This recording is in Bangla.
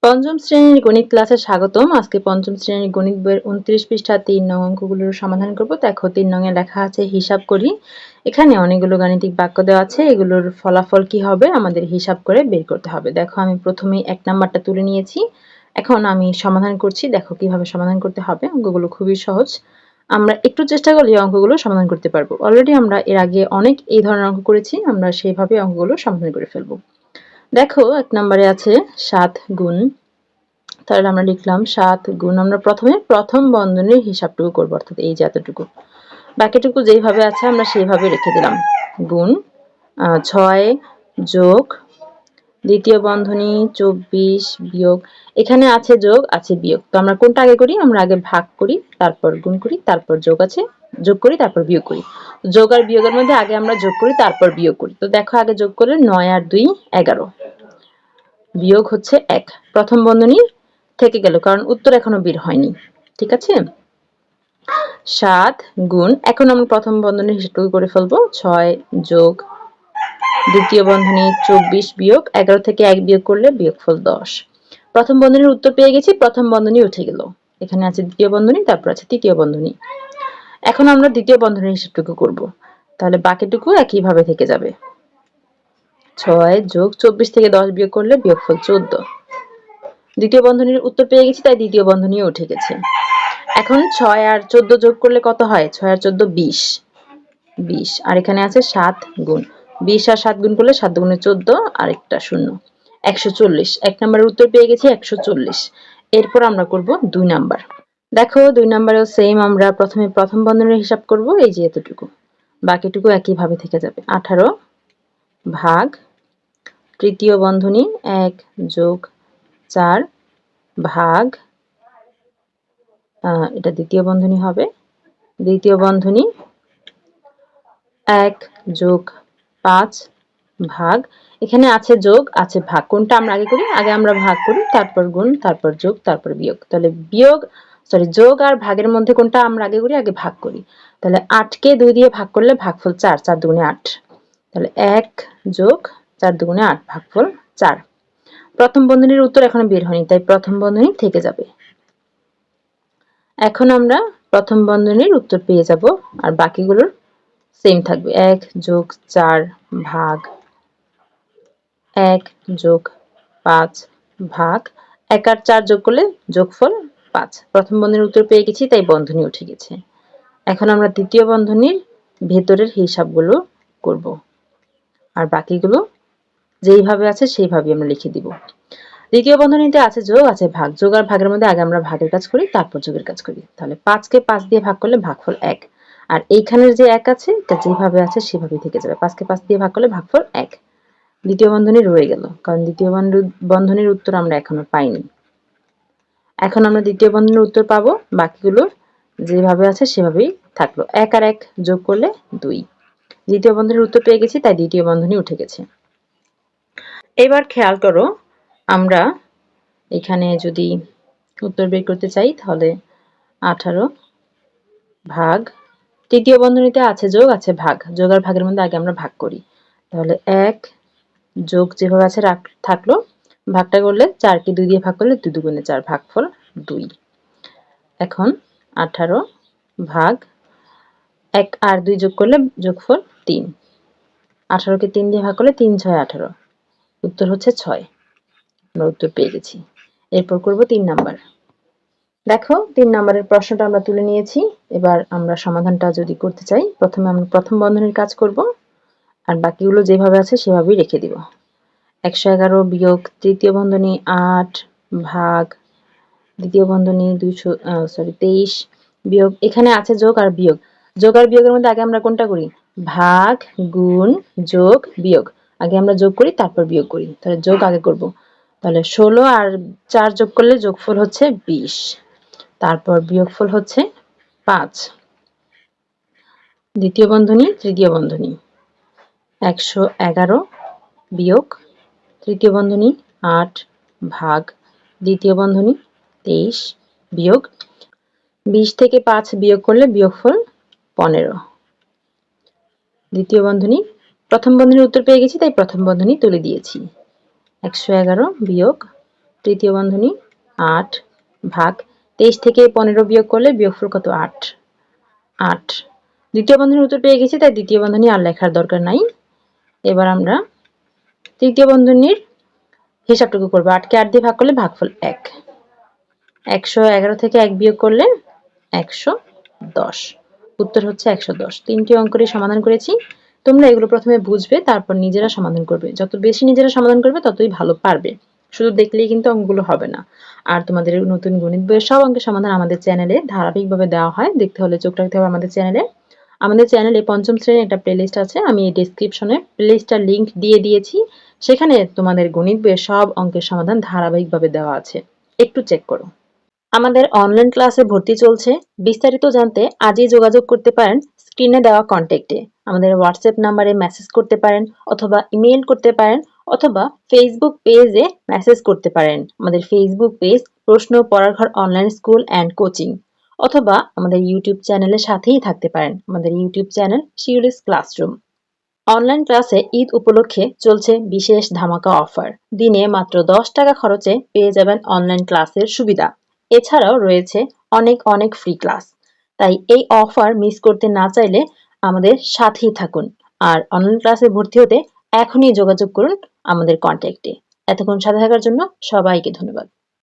পঞ্চম শ্রেণীর গণিত ক্লাসে স্বাগতম। আজকে পঞ্চম শ্রেণীর গণিত বইয়ের 29 পৃষ্ঠা 3 নং অঙ্কগুলোর সমাধান করব। দেখো 3 নং এ লেখা আছে হিসাব করি। এখানে অনেকগুলো গাণিতিক বাক্য দেওয়া আছে, এগুলোর ফলাফল কি হবে আমাদের হিসাব করে বের করতে হবে। দেখো আমি প্রথমেই 1 নাম্বারটা তুলে নিয়েছি, এখন আমি সমাধান করছি। দেখো কিভাবে সমাধান করতে হবে। অঙ্কগুলো খুবই সহজ, আমরা একটু চেষ্টা করলে অঙ্কগুলো সমাধান করতে পারবো। অলরেডি আমরা এর আগে অনেক এই ধরনের অঙ্ক করেছি, আমরা সেইভাবে অঙ্কগুলো সমাধান করে ফেলবো। দেখো 1 নম্বরে আছে 7 গুণ, তাহলে আমরা লিখলাম 7 গুণ, আমরা প্রথমে প্রথম বন্ধনীর হিসাবটুকু করব, অর্থাৎ এই যে এতটুকু, বাকিটুকু যেইভাবে আছে আমরা সেইভাবে রেখে দিলাম। গুণ 6 যোগ দ্বিতীয় বন্ধনী 24 বিয়োগ, এখানে আছে যোগ আছে বিয়োগ, তো আমরা কোনটা আগে করি, আমরা আগে ভাগ করি তারপর গুণ করি, তারপর যোগ আছে যোগ করি, তারপর বিয়োগ করি। যোগ আর বিয়োগের মধ্যে আগে আমরা যোগ করি তারপর বিয়োগ করি। তো দেখো আগে যোগ করলে 9 আর 2 11, বিয়োগ হচ্ছে 1, প্রথম বন্ধনী থেকে গেল কারণ উত্তর এখনো বের হয়নি। ঠিক আছে, 7 গুণ, এখন আমরা প্রথম বন্ধনীর হিসাবটুকু করে ফেলবো। 6 যোগ দ্বিতীয় বন্ধনী 24 বিয়োগ 11 থেকে 1 বিয়োগ করলে বিয়োগফল 10। প্রথম বন্ধনীর উত্তর পেয়ে গেছি, প্রথম বন্ধনী উঠে গেল, এখানে আছে দ্বিতীয় বন্ধনী, তারপর আছে তৃতীয় বন্ধনী। এখন আমরা দ্বিতীয় বন্ধনীর হিসাবটুকু করব, তাহলে বাকিটুকু একইভাবে থেকে যাবে। 6 যোগ 24 থেকে 10 বিয়োগ করলে বিয়োগফল 14। দ্বিতীয় বন্ধনীর উত্তর পেয়ে গেছি, তাই দ্বিতীয় বন্ধনীও উঠে গেছে। এখন 6 আর 14 যোগ করলে কত হয়, 6 আর 14 20, 20, আর এখানে আছে 7 গুণ, 20 আর 7 গুণ করলে 7 গুণে 14 আর একটা শূন্য, 140। 1 নম্বরের উত্তর পেয়ে গেছি 140। এরপর আমরা করব 2 নাম্বার। দেখো 2 নম্বরেও সেম, আমরা প্রথমে প্রথম বন্ধনীর হিসাব করব, এই যে এতটুকু, বাকিটুকু একইভাবে থেকে যাবে। 18 ভাগ তৃতীয় বন্ধনী 1 যোগ 4 ভাগ, এটা দ্বিতীয় বন্ধনী হবে, দ্বিতীয় বন্ধনী 1 যোগ 5 ভাগ, এখানে আছে যোগ আছে ভাগ, কোনটা আমরা আগে করি, আগে আমরা ভাগ করি তারপর গুণ তারপর যোগ তারপর বিয়োগ। তাহলে যোগ আর ভাগের মধ্যে কোনটা আমরা আগে করি, আগে ভাগ করি। তাহলে 8 কে 2 দিয়ে ভাগ করলে ভাগফল 4, 4 দুগুণে 8, তাহলে 1 যোগ 4 দুগুণে 8 ভাগফল 4। প্রথম বন্ধনীর উত্তর এখনো বের হয়নি, তাই প্রথম বন্ধনী থেকে যাবে। এখন আমরা প্রথম বন্ধনীর উত্তর পেয়ে যাব, আর বাকিগুলোর সেম থাকবে। 1 যোগ 4 ভাগ 1 যোগ 5 ভাগ 1 আর 4 যোগ করলে যোগফল 5। প্রথম বন্ধনীর উত্তর পেয়ে গেছি, তাই বন্ধনী উঠে গেছে। এখন আমরা দ্বিতীয় বন্ধনীর ভেতরের হিসাবগুলো করব, আর বাকিগুলো যেইভাবে আছে সেইভাবে আমরা লিখে দিব। দ্বিতীয় বন্ধনীতে আছে যোগ আছে ভাগ, যোগ আর ভাগের মধ্যে আগে আমরা ভাগের কাজ করি তারপর যোগের কাজ করি। তাহলে 5 কে 5 দিয়ে ভাগ করলে ভাগফল 1, আর এইখানের যে 1 আছে এটা যেভাবে আছে সেভাবেই থেকে যাবে। 5 কে 5 দিয়ে ভাগ করলে ভাগফল 1। দ্বিতীয় বন্ধনী রয়ে গেল, কারণ দ্বিতীয় বন্ধনীর উত্তর আমরা এখনো পাইনি। এখন আমরা দ্বিতীয় বন্ধনীর উত্তর পাবো, বাকিগুলো যেভাবে আছে সেভাবেই থাকলো। 1 আর 1 যোগ করলে 2। দ্বিতীয় বন্ধনীর উত্তর পেয়ে গেছি, তাই দ্বিতীয় বন্ধনী উঠে গেছে। এবার খেয়াল করো, আমরা এখানে যদি উত্তর বের করতে চাই তাহলে 18 ভাগ, তৃতীয় বন্ধনীতে আছে যোগ আছে ভাগ, যোগ আর ভাগের মধ্যে আগে আমরা ভাগ করি। তাহলে 1 যোগ যেভাবে আছে থাকলো, ভাগটা করলে 4 কে 2 দিয়ে ভাগ করলে 2 দুগুণে 4 ভাগফল 2। এখন 18 ভাগ 1 আর 2 যোগ করলে যোগফল 3, 18 কে 3 দিয়ে ভাগ করলে 3 6 18, উত্তর হচ্ছে 6। আমরা উত্তর পেয়ে গেছি। এরপর করব 3 নাম্বার। দেখো 3 নাম্বারের প্রশ্নটা আমরা তুলে নিয়েছি। এবার আমরা সমাধানটা যদি করতে চাই, প্রথমে আমরা প্রথম বন্ধনীর কাজ করব, আর বাকিগুলো যেভাবে আছে সেভাবেই রেখে দিব। 111 বিয়োগ তৃতীয় বন্ধনী 8 ভাগ দ্বিতীয় বন্ধনী 23 বিয়োগ, এখানে আছে যোগ আর বিয়োগ, যোগ আর বিয়োগের মধ্যে আগে আমরা কোনটা করি, ভাগ গুণ যোগ বিয়োগ, আগে আমরা যোগ করি তারপর বিয়োগ করি। তাহলে যোগ আগে করব, তাহলে 16 আর 4 যোগ করলে যোগফল হচ্ছে 20, তারপর বিয়োগফল হচ্ছে 5। দ্বিতীয় বন্ধনী তৃতীয় বন্ধনী 111 বিয়োগ তৃতীয় বন্ধনী 8 ভাগ দ্বিতীয় বন্ধনী 23 বিয়োগ 20 থেকে 5 বিয়োগ করলে বিয়োগফল 15। দ্বিতীয় বন্ধনী, প্রথম বন্ধনীর উত্তর পেয়ে গেছি, তাই প্রথম বন্ধনী তুলে দিয়েছি। 111 বিয়োগ তৃতীয় বন্ধনী 8 ভাগ 23 থেকে 15 বিয়োগ করলে বিয়োগফল কত 8 8 দ্বিতীয় বন্ধনীর উত্তর পেয়ে গেছি, তাই দ্বিতীয় বন্ধনী আর লেখার দরকার নাই। এবার আমরা তৃতীয় বন্ধনীর হিসাবটুকু করব। 8 কে 8 দিয়ে ভাগ করলে ভাগফল 1। 111 থেকে 1 বিয়োগ করলে 110। উত্তর হচ্ছে 110। তিনটি অঙ্কের সমাধান করেছি। তোমরা এগুলো প্রথমে বুঝবে, তারপর নিজেরা সমাধান করবে। যত বেশি নিজেরা সমাধান করবে ততই ভালো পারবে। শুধু দেখলেই কিন্তু অঙ্কগুলো হবে না। আর তোমাদের নতুন গণিত বইয়ের সব অঙ্কের সমাধান আমাদের চ্যানেলে ধারাবাহিকভাবে দেওয়া হয়। দেখতে হলে চোখ রাখতে হবে আমাদের চ্যানেলে। আমাদের চ্যানেলে পঞ্চম শ্রেণীর একটা প্লেলিস্ট আছে, আমি এই ডেসক্রিপশনে প্লেলিস্টটার লিংক দিয়ে দিয়েছি। সেখানে তোমাদের গণিত বইয়ের সব অঙ্কের সমাধান ধারাবাহিকভাবে দেওয়া আছে, একটু চেক করো। আমাদের অনলাইন ক্লাসে ভর্তি চলছে। বিস্তারিত জানতে আজই যোগাযোগ করতে পারেন স্ক্রিনে দেওয়া কন্ট্যাক্টে। আমাদের হোয়াটসঅ্যাপ নাম্বারে মেসেজ করতে পারেন, অথবা ইমেইল করতে পারেন, অথবা ফেসবুক পেজে মেসেজ করতে পারেন। আমাদের ফেসবুক পেজ প্রশ্ন পড়ার ঘর অনলাইন স্কুল অ্যান্ড কোচিং, অথবা আমাদের ইউটিউব চ্যানেলের সাথেই থাকতে পারেন। আমাদের YouTube channel Shiuli's classroom. Online ক্লাসে ঈদ উপলক্ষে চলছে বিশেষ ধামাকা অফার। দিনে মাত্র 10 টাকা খরচে পেয়ে যাবেন অনলাইন ক্লাসের সুবিধা। এছাড়াও রয়েছে অনেক অনেক ফ্রি ক্লাস। তাই এই অফার মিস করতে না চাইলে আমাদের সাথেই থাকুন। আর অনলাইন ক্লাসে ভর্তি হতে এখনই যোগাযোগ করুন আমাদের কন্ট্যাক্টে। এতক্ষণ সাথে থাকার জন্য সবাইকে ধন্যবাদ।